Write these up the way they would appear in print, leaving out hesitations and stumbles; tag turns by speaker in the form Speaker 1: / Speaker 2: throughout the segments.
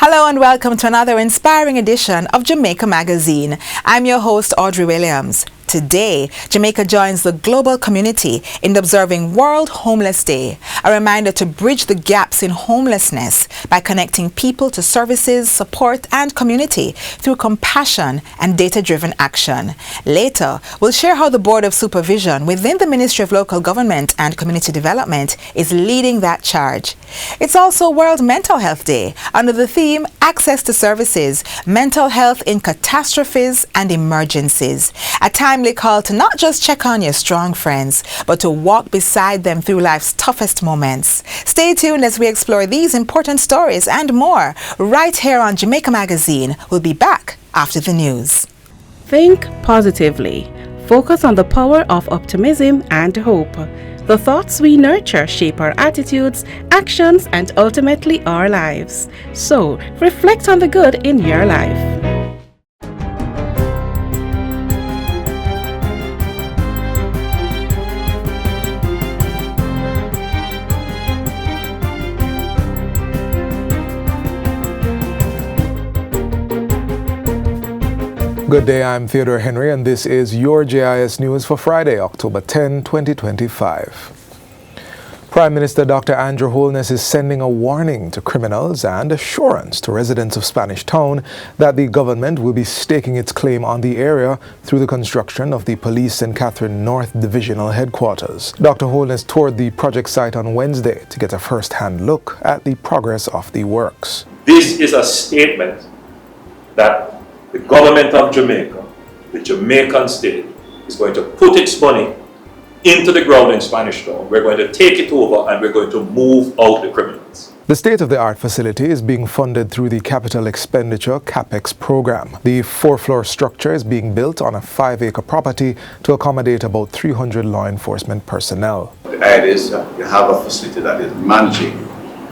Speaker 1: Hello and welcome to another inspiring edition of Jamaica Magazine. I'm your host, Audrey Williams. Today, Jamaica joins the global community in observing World Homeless Day, a reminder to bridge the gaps in homelessness by connecting people to services, support, and community through compassion and data-driven action. Later, we'll share how the Board of Supervision within the Ministry of Local Government and Community Development is leading that charge. It's also World Mental Health Day under the theme Access to Services, Mental Health in Catastrophes and Emergencies. A timely call to not just check on your strong friends, but to walk beside them through life's toughest moments. Stay tuned as we explore these important stories and more right here on Jamaica Magazine. We'll be back after the news.
Speaker 2: Think positively. Focus on the power of optimism and hope. The thoughts we nurture shape our attitudes, actions, and ultimately our lives. So, reflect on the good in your life.
Speaker 3: Good day, I'm Theodore Henry, and this is your JIS News for Friday, October 10, 2025. Prime Minister Dr. Andrew Holness is sending a warning to criminals and assurance to residents of Spanish Town that the government will be staking its claim on the area through the construction of the Police St. Catherine North Divisional Headquarters. Dr. Holness toured the project site on Wednesday to get a first-hand look at the progress of the works.
Speaker 4: This is a statement that the government of Jamaica, the Jamaican state, is going to put its money into the ground in Spanish Town. We're going to take it over and we're going to move out the criminals.
Speaker 3: The state-of-the-art facility is being funded through the Capital Expenditure CAPEX program. The four-floor structure is being built on a 5-acre property to accommodate about 300 law enforcement personnel.
Speaker 5: The idea is that you have a facility that is managing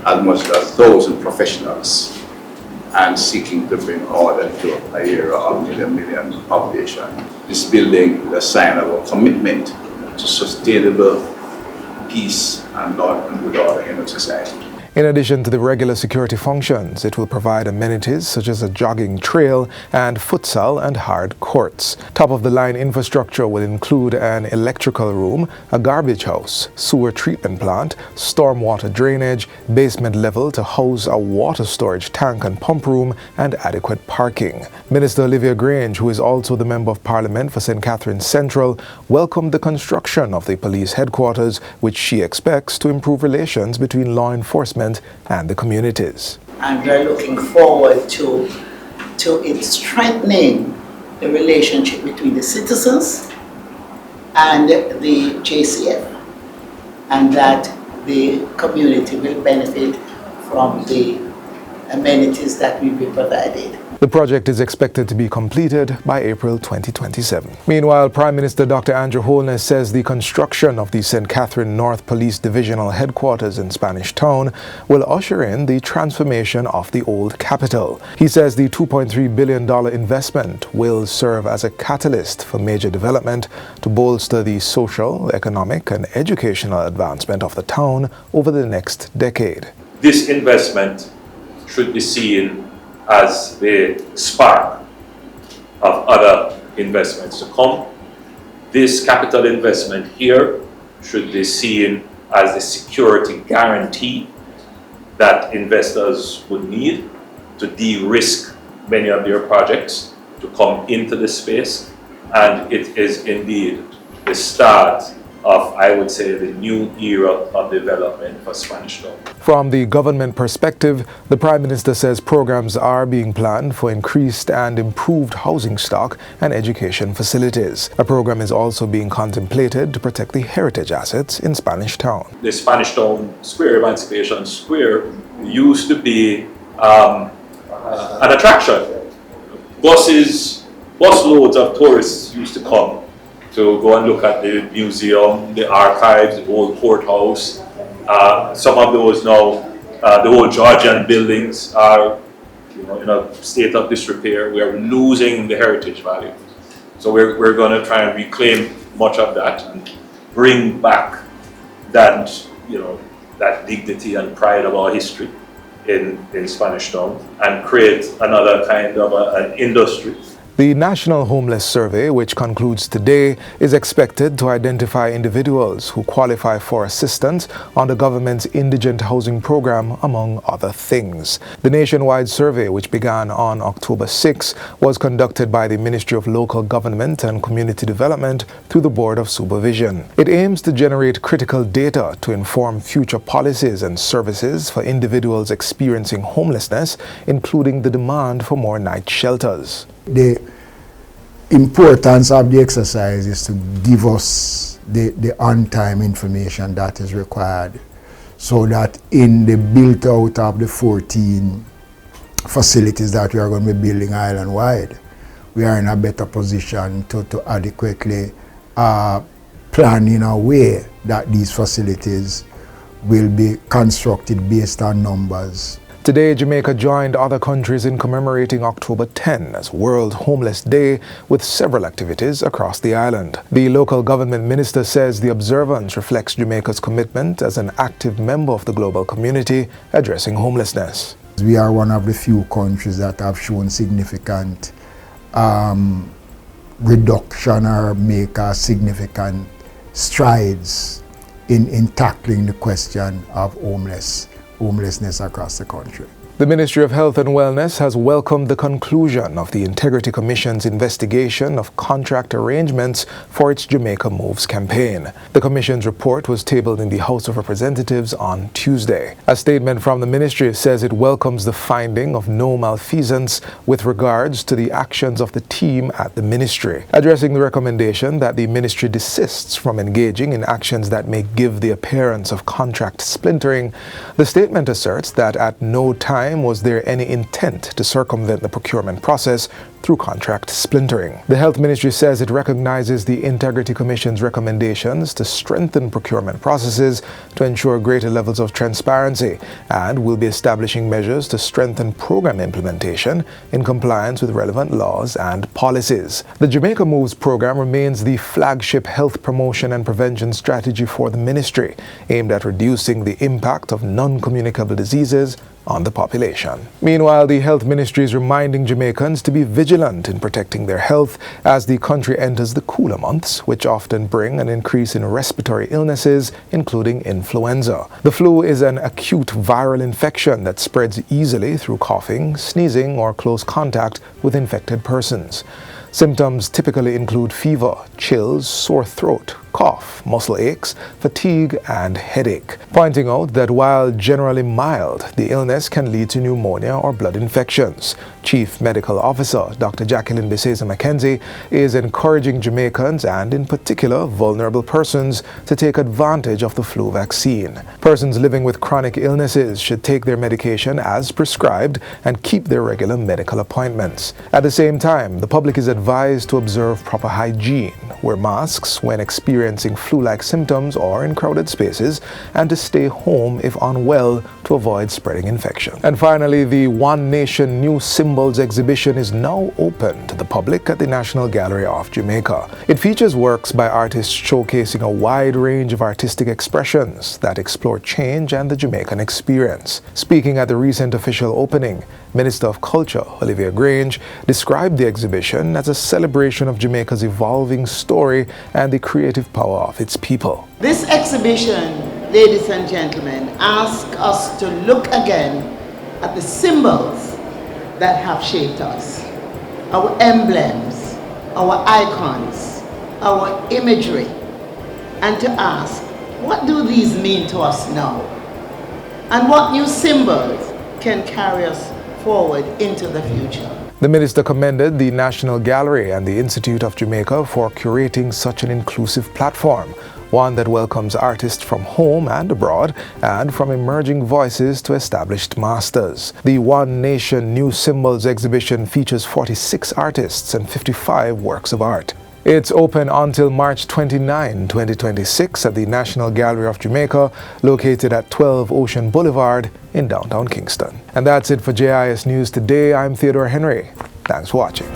Speaker 5: as much as 1,000 professionals and seeking to bring order to an area of million population. This building is a sign of a commitment to sustainable peace and law and good order in our society.
Speaker 3: In addition to the regular security functions, it will provide amenities such as a jogging trail and futsal and hard courts. Top-of-the-line infrastructure will include an electrical room, a garbage house, sewer treatment plant, stormwater drainage, basement level to house a water storage tank and pump room, and adequate parking. Minister Olivia Grange, who is also the Member of Parliament for St. Catherine Central, welcomed the construction of the police headquarters, which she expects to improve relations between law enforcement and the communities.
Speaker 6: And we're looking forward to it strengthening the relationship between the citizens and the JCF, and that the community will benefit from the amenities that will be provided.
Speaker 3: The project is expected to be completed by April 2027. Meanwhile, Prime Minister Dr. Andrew Holness says the construction of the St. Catherine North Police Divisional Headquarters in Spanish Town will usher in the transformation of the old capital. He says the $2.3 billion investment will serve as a catalyst for major development to bolster the social, economic, and educational advancement of the town over the next decade.
Speaker 4: This investment should be seen as the spark of other investments to come. This capital investment here should be seen as the security guarantee that investors would need to de-risk many of their projects to come into this space, and it is indeed the start of, I would say, the new era of development for Spanish Town.
Speaker 3: From the government perspective, the Prime Minister says programs are being planned for increased and improved housing stock and education facilities. A program is also being contemplated to protect the heritage assets in Spanish Town.
Speaker 4: The Spanish Town Square, Emancipation Square, used to be an attraction. Bus loads of tourists used to come to go and look at the museum, the archives, the old courthouse. Some of those now, the old Georgian buildings are in a state of disrepair. We are losing the heritage value. So we're going to try and reclaim much of that and bring back that, that dignity and pride of our history in Spanish Town and create another kind of an industry.
Speaker 3: The National Homeless Survey, which concludes today, is expected to identify individuals who qualify for assistance on the government's indigent housing program, among other things. The nationwide survey, which began on October 6, was conducted by the Ministry of Local Government and Community Development through the Board of Supervision. It aims to generate critical data to inform future policies and services for individuals experiencing homelessness, including the demand for more night shelters.
Speaker 7: The importance of the exercise is to give us the on-time information that is required, so that in the build out of the 14 facilities that we are going to be building island-wide, we are in a better position to adequately plan in a way that these facilities will be constructed based on numbers.
Speaker 3: Today, Jamaica joined other countries in commemorating October 10 as World Homeless Day with several activities across the island. The local government minister says the observance reflects Jamaica's commitment as an active member of the global community addressing homelessness.
Speaker 7: We are one of the few countries that have shown significant reduction or make significant strides in tackling the question of homelessness across the country.
Speaker 3: The Ministry of Health and Wellness has welcomed the conclusion of the Integrity Commission's investigation of contract arrangements for its Jamaica Moves campaign. The Commission's report was tabled in the House of Representatives on Tuesday. A statement from the Ministry says it welcomes the finding of no malfeasance with regards to the actions of the team at the Ministry. Addressing the recommendation that the Ministry desists from engaging in actions that may give the appearance of contract splintering, the statement asserts that at no time was there any intent to circumvent the procurement process through contract splintering. The Health Ministry says it recognizes the Integrity Commission's recommendations to strengthen procurement processes to ensure greater levels of transparency and will be establishing measures to strengthen program implementation in compliance with relevant laws and policies. The Jamaica Moves program remains the flagship health promotion and prevention strategy for the ministry, aimed at reducing the impact of non-communicable diseases on the population. Meanwhile, the Health Ministry is reminding Jamaicans to be vigilant in protecting their health as the country enters the cooler months, which often bring an increase in respiratory illnesses, including influenza. The flu is an acute viral infection that spreads easily through coughing, sneezing, or close contact with infected persons. Symptoms typically include fever, chills, sore throat, cough, muscle aches, fatigue, and headache, pointing out that while generally mild, the illness can lead to pneumonia or blood infections. Chief Medical Officer Dr. Jacqueline Bisesa Mackenzie is encouraging Jamaicans and in particular vulnerable persons to take advantage of the flu vaccine. Persons living with chronic illnesses should take their medication as prescribed and keep their regular medical appointments. At the same time, the public is advised to observe proper hygiene, wear masks when experiencing flu-like symptoms or in crowded spaces, and to stay home if unwell to avoid spreading infection. And finally, the One Nation New Symbols exhibition is now open to the public at the National Gallery of Jamaica. It features works by artists showcasing a wide range of artistic expressions that explore change and the Jamaican experience. Speaking at the recent official opening, Minister of Culture Olivia Grange described the exhibition as a celebration of Jamaica's evolving story and the creative power of its people.
Speaker 6: This exhibition, ladies and gentlemen, asks us to look again at the symbols that have shaped us, our emblems, our icons, our imagery, and to ask, what do these mean to us now? And what new symbols can carry us forward into the future?
Speaker 3: The minister commended the National Gallery and the Institute of Jamaica for curating such an inclusive platform, one that welcomes artists from home and abroad and from emerging voices to established masters. The One Nation New Symbols exhibition features 46 artists and 55 works of art. It's open until March 29, 2026 at the National Gallery of Jamaica, located at 12 Ocean Boulevard in downtown Kingston. And that's it for JIS News Today. I'm Theodore Henry. Thanks for watching.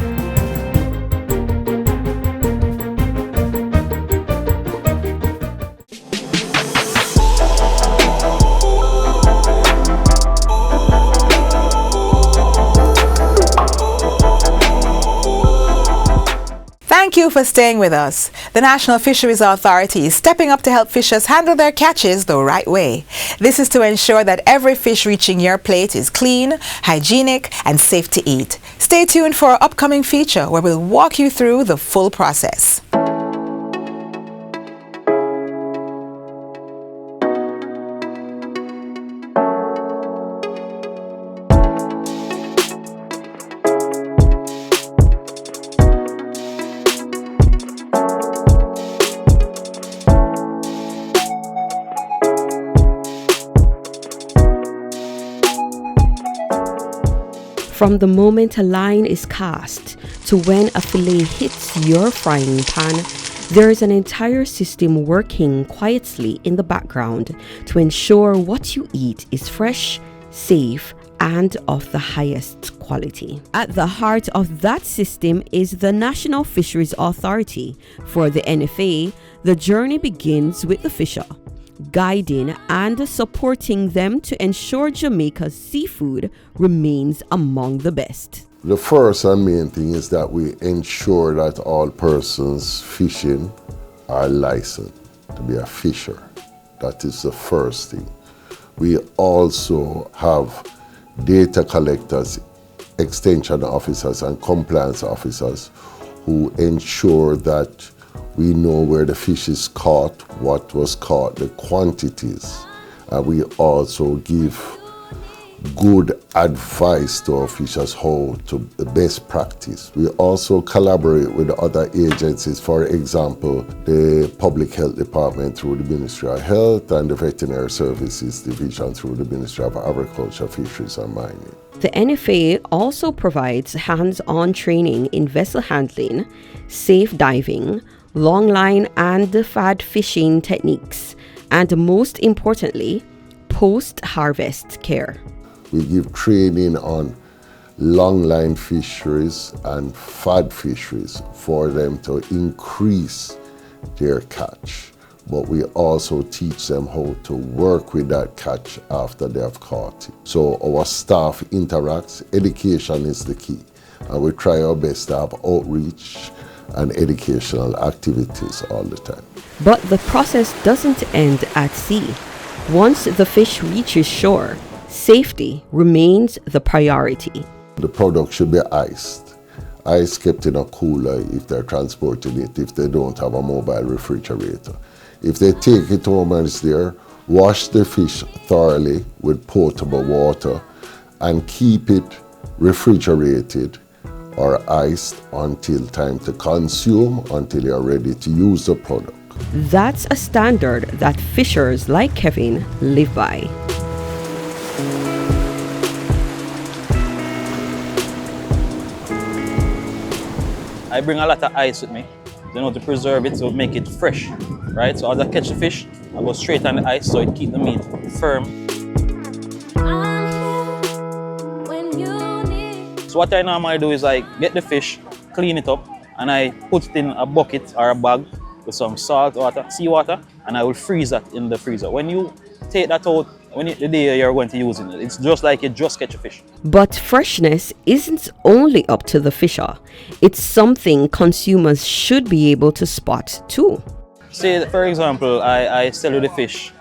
Speaker 1: Thank you for staying with us. The National Fisheries Authority is stepping up to help fishers handle their catches the right way. This is to ensure that every fish reaching your plate is clean, hygienic, and safe to eat. Stay tuned for our upcoming feature where we'll walk you through the full process.
Speaker 8: From the moment a line is cast to when a fillet hits your frying pan, there is an entire system working quietly in the background to ensure what you eat is fresh, safe, and of the highest quality. At the heart of that system is the National Fisheries Authority. For the NFA, the journey begins with the fisher, guiding and supporting them to ensure Jamaica's seafood remains among the best.
Speaker 9: The first and main thing is that we ensure that all persons fishing are licensed to be a fisher. That is the first thing. We also have data collectors, extension officers, and compliance officers who ensure that we know where the fish is caught, what was caught, the quantities. And we also give good advice to our fishers how to the best practice. We also collaborate with other agencies, for example, the Public Health Department through the Ministry of Health and the Veterinary Services Division through the Ministry of Agriculture, Fisheries and Mining.
Speaker 8: The NFA also provides hands-on training in vessel handling, safe diving, long line and fad fishing techniques, and most importantly, post-harvest care.
Speaker 9: We give training on long line fisheries and fad fisheries for them to increase their catch. But we also teach them how to work with that catch after they have caught it. So our staff interacts, education is the key. And we try our best to have outreach and educational activities all the time.
Speaker 8: But the process doesn't end at sea. Once the fish reaches shore, safety remains the priority.
Speaker 9: The product should be iced. Ice kept in a cooler if they're transporting it, if they don't have a mobile refrigerator. If they take it home and it's there, wash the fish thoroughly with potable water and keep it refrigerated or iced until time to consume, until you're ready to use the product.
Speaker 8: That's a standard that fishers like Kevin live by.
Speaker 10: I bring a lot of ice with me, to preserve it, to make it fresh, right? So as I catch the fish, I go straight on the ice so it keeps the meat firm. So what I normally do is I get the fish, clean it up, and I put it in a bucket or a bag with some salt water, seawater, and I will freeze that in the freezer. When you take that out, the day you're going to use it, it's just like you just catch a fish.
Speaker 8: But freshness isn't only up to the fisher. It's something consumers should be able to spot too.
Speaker 10: Say, for example, I sell you the fish.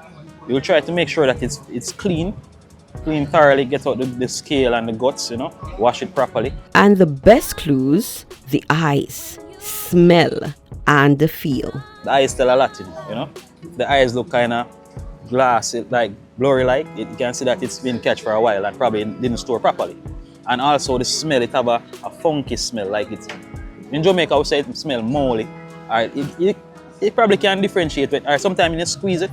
Speaker 10: You'll try to make sure that it's clean thoroughly, get out the scale and the guts, wash it properly.
Speaker 8: And the best clues, the eyes, smell, and the feel.
Speaker 10: The eyes tell a lot, The eyes look kind of glassy, like blurry-like. You can see that it's been catch for a while and probably didn't store properly. And also the smell, it have a funky smell, like it's in Jamaica we say it smell moldy. It probably can differentiate it, or sometimes when you squeeze it,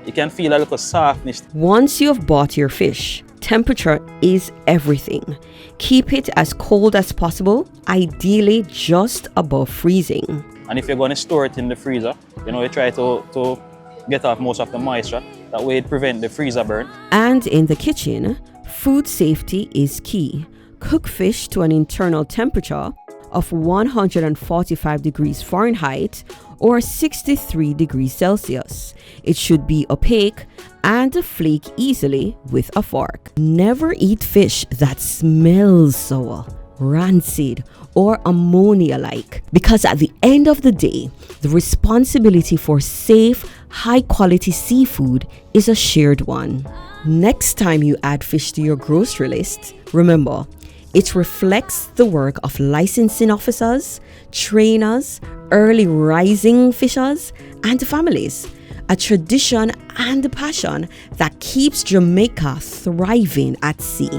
Speaker 10: you can feel a little softness.
Speaker 8: Once you've bought your fish, temperature is everything. Keep it as cold as possible, ideally just above freezing.
Speaker 10: And if you're going to store it in the freezer, you try to get off most of the moisture. That way it prevents the freezer burn.
Speaker 8: And in the kitchen, food safety is key. Cook fish to an internal temperature of 145 degrees Fahrenheit or 63 degrees Celsius. It should be opaque and flake easily with a fork. Never eat fish that smells sour, rancid, or ammonia-like. Because at the end of the day, the responsibility for safe, high-quality seafood is a shared one. Next time you add fish to your grocery list, remember, it reflects the work of licensing officers, trainers, early rising fishers, and families. A tradition and a passion that keeps Jamaica thriving at sea.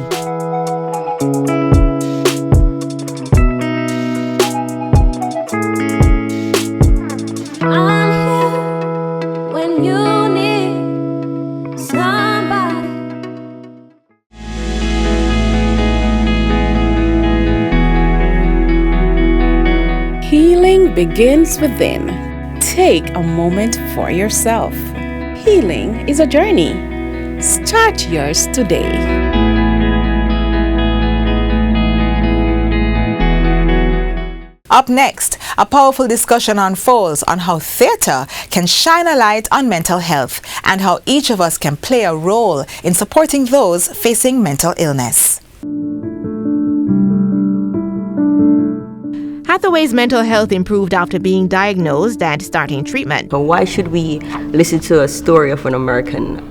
Speaker 11: I'm here when you need somebody.
Speaker 2: Healing begins within. Take a moment for yourself. Healing is a journey. Start yours today.
Speaker 1: Up next, a powerful discussion unfolds on how theatre can shine a light on mental health and how each of us can play a role in supporting those facing mental illness.
Speaker 12: Hathaway's mental health improved after being diagnosed and starting treatment.
Speaker 8: But why should we listen to a story of an American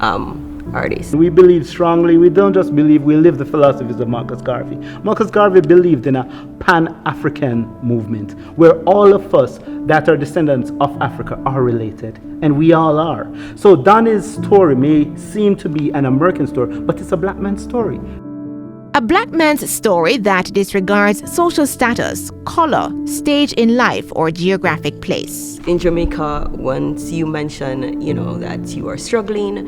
Speaker 8: artist?
Speaker 13: We believe strongly, we don't just believe, we live the philosophies of Marcus Garvey. Marcus Garvey believed in a Pan-African movement where all of us that are descendants of Africa are related, and we all are. So Donnie's story may seem to be an American story, but it's a black man's story.
Speaker 12: A black man's story that disregards social status, color, stage in life, or geographic place.
Speaker 8: In Jamaica, once you mention, that you are struggling,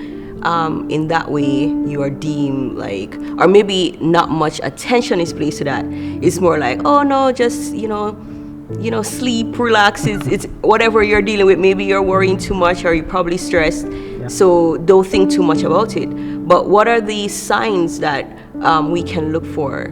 Speaker 8: in that way you are deemed like, or maybe not much attention is placed to that. It's more like, oh no, just, sleep, relax. It's whatever you're dealing with. Maybe you're worrying too much or you're probably stressed. Yeah. So don't think too much about it. But what are the signs that we can look for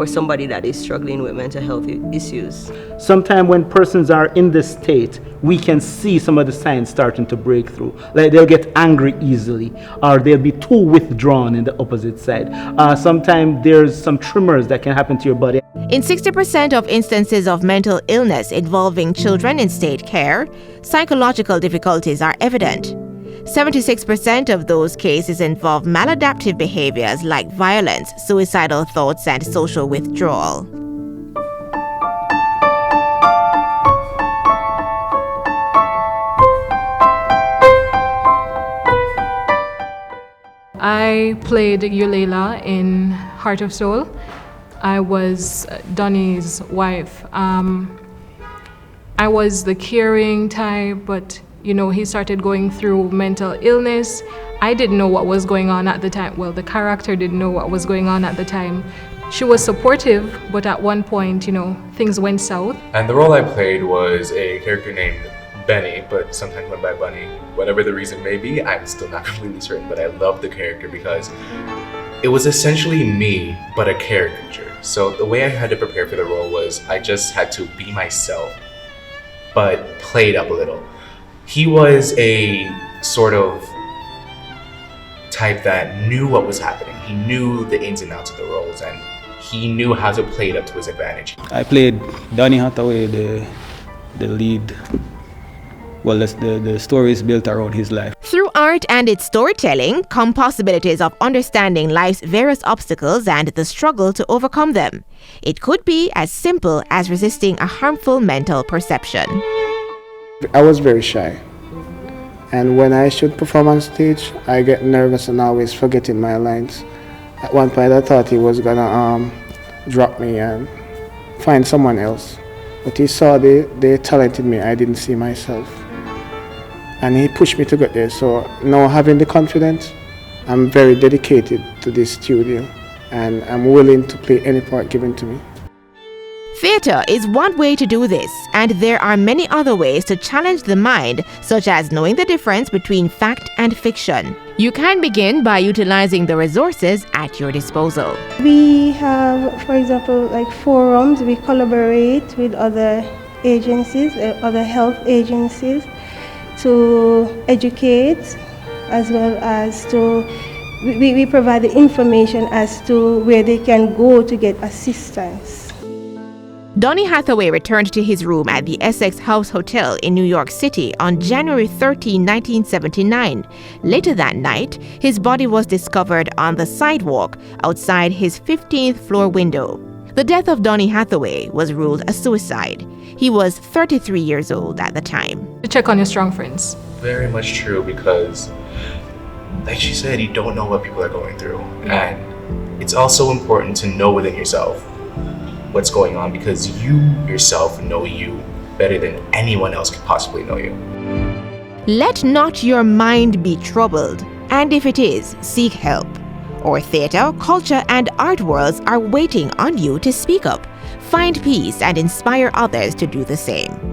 Speaker 8: somebody that is struggling with mental health issues?
Speaker 13: Sometimes when persons are in this state, we can see some of the signs starting to break through. Like they'll get angry easily, or they'll be too withdrawn in the opposite side. Sometimes there's some tremors that can happen to your body.
Speaker 12: In 60% of instances of mental illness involving children in state care, psychological difficulties are evident. 76% of those cases involve maladaptive behaviors like violence, suicidal thoughts, and social withdrawal.
Speaker 14: I played Yulela in Heart of Soul. I was Donnie's wife. I was the caring type, but he started going through mental illness. I didn't know what was going on at the time. Well, the character didn't know what was going on at the time. She was supportive, but at one point, things went south.
Speaker 15: And the role I played was a character named Benny, but sometimes went by Bunny. Whatever the reason may be, I'm still not completely certain, but I loved the character because it was essentially me, but a caricature. So the way I had to prepare for the role was I just had to be myself, but play it up a little. He was a sort of type that knew what was happening. He knew the ins and outs of the roles, and he knew how to play it up to his advantage.
Speaker 16: I played Donnie Hathaway, the lead. Well, the story is built around his life.
Speaker 12: Through art and its storytelling come possibilities of understanding life's various obstacles and the struggle to overcome them. It could be as simple as resisting a harmful mental perception.
Speaker 17: I was very shy, and when I should perform on stage, I get nervous and always forgetting my lines. At one point I thought he was gonna drop me and find someone else, but he saw the talent in me I didn't see myself, and he pushed me to get there. So now having the confidence, I'm very dedicated to this studio, and I'm willing to play any part given to me.
Speaker 12: Theatre is one way to do this, and there are many other ways to challenge the mind, such as knowing the difference between fact and fiction. You can begin by utilizing the resources at your disposal.
Speaker 18: We have, for example, like forums. We collaborate with other agencies, other health agencies, to educate, as well as to we provide the information as to where they can go to get assistance.
Speaker 12: Donny Hathaway returned to his room at the Essex House Hotel in New York City on January 13, 1979. Later that night, his body was discovered on the sidewalk outside his 15th floor window. The death of Donny Hathaway was ruled a suicide. He was 33 years old at the time.
Speaker 14: To check on your strong friends.
Speaker 15: Very much true, because like she said, you don't know what people are going through. And it's also important to know within yourself what's going on, because you yourself know you better than anyone else could possibly know you.
Speaker 12: Let not your mind be troubled, and if it is, seek help. Our theater, culture, and art worlds are waiting on you to speak up, find peace, and inspire others to do the same.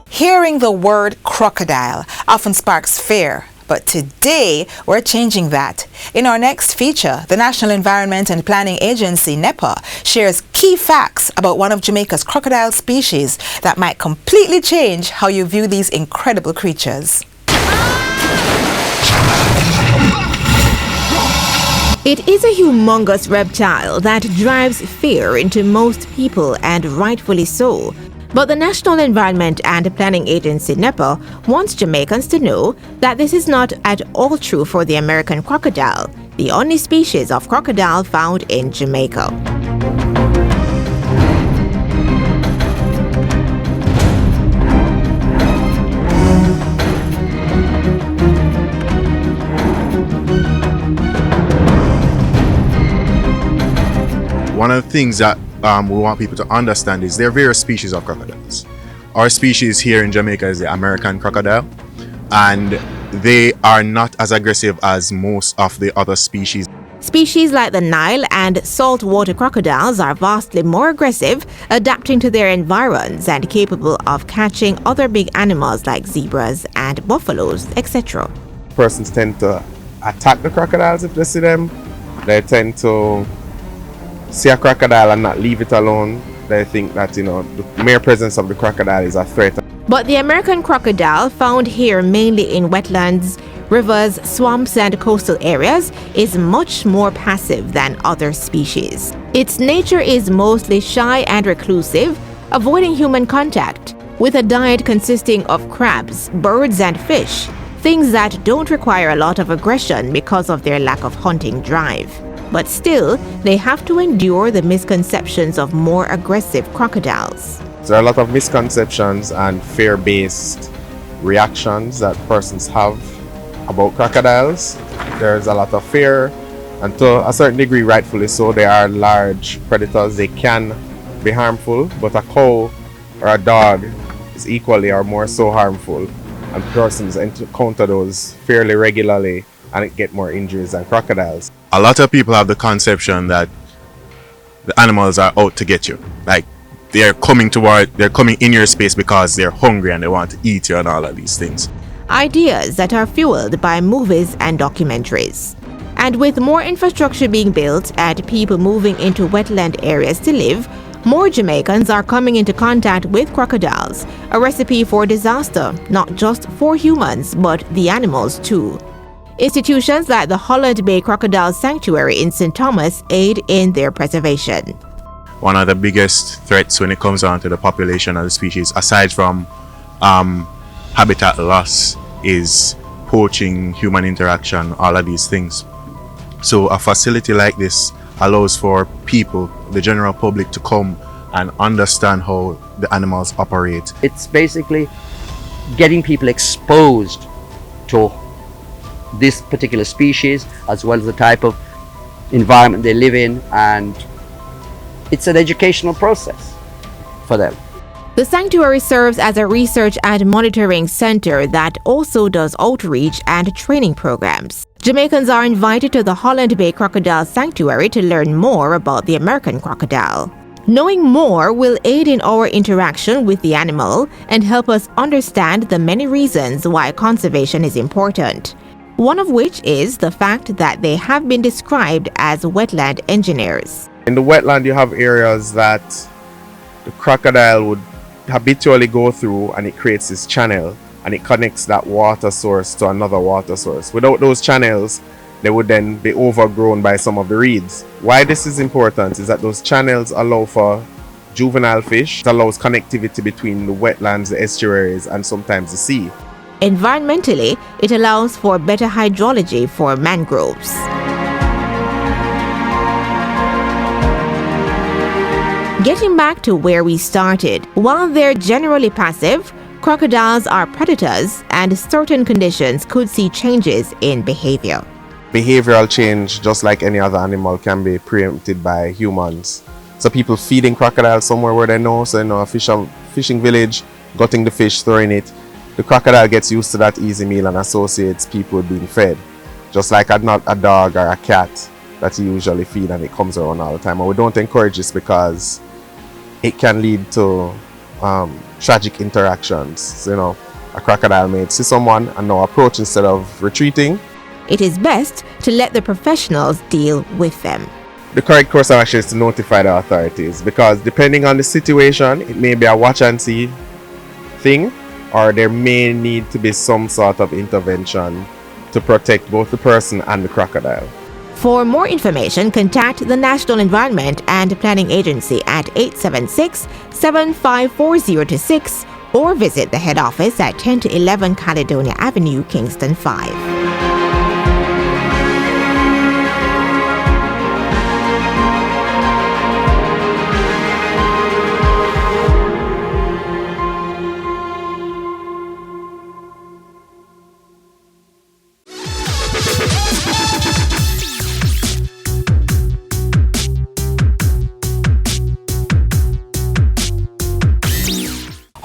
Speaker 1: Hearing the word crocodile often sparks fear, but today we're changing that. In our next feature, the National Environment and Planning Agency, NEPA, shares key facts about one of Jamaica's crocodile species that might completely change how you view these incredible creatures.
Speaker 12: It is a humongous reptile that drives fear into most people, and rightfully so. But the National Environment and Planning Agency, NEPA, wants Jamaicans to know that this is not at all true for the American crocodile, the only species of crocodile found in Jamaica.
Speaker 19: One of the things that we want people to understand is there are various species of crocodiles. Our species here in Jamaica is the American crocodile, and they are not as aggressive as most of the other species.
Speaker 12: Species like the Nile and saltwater crocodiles are vastly more aggressive, adapting to their environs and capable of catching other big animals like zebras and buffaloes, etc.
Speaker 20: Persons tend to attack the crocodiles if they see them. They tend to see a crocodile and not leave it alone. They think that, the mere presence of the crocodile is a threat.
Speaker 12: But the American crocodile, found here mainly in wetlands, rivers, swamps, and coastal areas, is much more passive than other species. Its nature is mostly shy and reclusive, avoiding human contact, with a diet consisting of crabs, birds, and fish, things that don't require a lot of aggression because of their lack of hunting drive. But still, they have to endure the misconceptions of more aggressive crocodiles.
Speaker 20: There are a lot of misconceptions and fear-based reactions that persons have about crocodiles. There's a lot of fear, and to a certain degree, rightfully so. They are large predators. They can be harmful, but a cow or a dog is equally or more so harmful, and persons encounter those fairly regularly and get more injuries than crocodiles.
Speaker 19: A lot of people have the conception that the animals are out to get you. Like they're coming in your space because they're hungry and they want to eat you and all of these things.
Speaker 12: Ideas that are fueled by movies and documentaries. And with more infrastructure being built and people moving into wetland areas to live, more Jamaicans are coming into contact with crocodiles, a recipe for disaster, not just for humans, but the animals too. Institutions like the Holland Bay Crocodile Sanctuary in St. Thomas aid in their preservation.
Speaker 19: One of the biggest threats when it comes down to the population of the species, aside from habitat loss, is poaching, human interaction, all of these things. So a facility like this allows for people, the general public, to come and understand how the animals operate.
Speaker 21: It's basically getting people exposed to this particular species, as well as the type of environment they live in, and it's an educational process for them.
Speaker 12: The sanctuary serves as a research and monitoring center that also does outreach and training programs. Jamaicans are invited to the Holland Bay Crocodile Sanctuary to learn more about the American crocodile. Knowing more will aid in our interaction with the animal and help us understand the many reasons why conservation is important. One of which is the fact that they have been described as wetland engineers.
Speaker 20: In the wetland, you have areas that the crocodile would habitually go through, and it creates this channel, and it connects that water source to another water source. Without those channels, they would then be overgrown by some of the reeds. Why this is important is that those channels allow for juvenile fish. It allows connectivity between the wetlands, the estuaries, and sometimes the sea.
Speaker 12: Environmentally, it allows for better hydrology for mangroves. Getting back to where we started, while they're generally passive, crocodiles are predators and certain conditions could see changes in behavior.
Speaker 20: Behavioral change, just like any other animal, can be preempted by humans. So people feeding crocodiles somewhere where they know, so a fishing village, gutting the fish, throwing it. The crocodile gets used to that easy meal and associates people with being fed. Just like not a dog or a cat that you usually feed and it comes around all the time. And we don't encourage this because it can lead to tragic interactions. A crocodile may see someone and now approach instead of retreating.
Speaker 12: It is best to let the professionals deal with them.
Speaker 20: The correct course of action is to notify the authorities, because depending on the situation, it may be a watch and see thing, or there may need to be some sort of intervention to protect both the person and the crocodile.
Speaker 12: For more information, contact the National Environment and Planning Agency at 876-754-026 or visit the head office at 10 to 11 Caledonia Avenue, Kingston 5.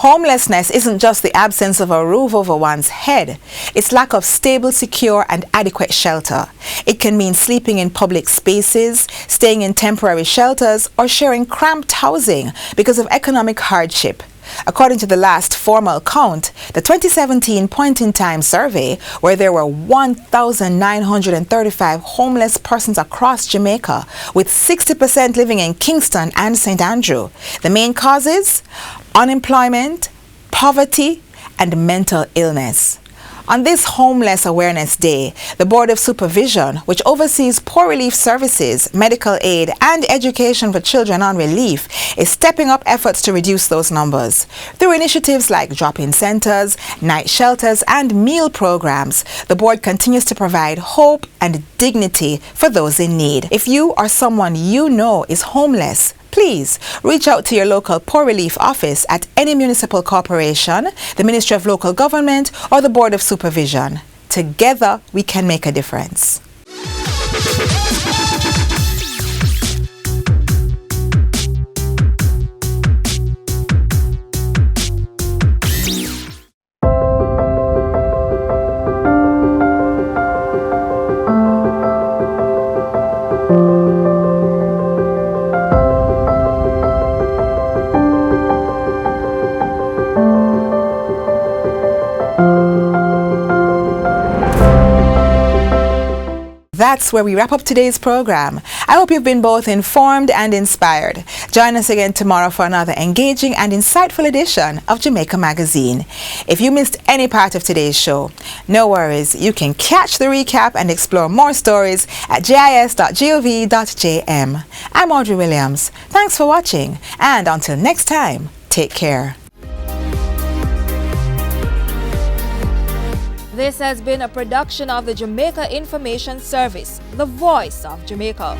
Speaker 1: Homelessness isn't just the absence of a roof over one's head. It's lack of stable, secure, and adequate shelter. It can mean sleeping in public spaces, staying in temporary shelters, or sharing cramped housing because of economic hardship. According to the last formal count, the 2017 point-in-time survey, where there were 1,935 homeless persons across Jamaica, with 60% living in Kingston and St. Andrew. The main causes? Unemployment, poverty, and mental illness. On this Homeless Awareness Day, the Board of Supervision, which oversees poor relief services, medical aid, and education for children on relief, is stepping up efforts to reduce those numbers. Through initiatives like drop-in centers, night shelters, and meal programs, the board continues to provide hope and dignity for those in need. If you or someone you know is homeless, please reach out to your local Poor Relief office at any municipal corporation, the Ministry of Local Government, or the Board of Supervision. Together, we can make a difference. That's where we wrap up today's program. I hope you've been both informed and inspired. Join us again tomorrow for another engaging and insightful edition of Jamaica Magazine. If you missed any part of today's show, no worries. You can catch the recap and explore more stories at jis.gov.jm. I'm Audrey Williams. Thanks for watching, and until next time, take care.
Speaker 11: This has been a production of the Jamaica Information Service, the voice of Jamaica.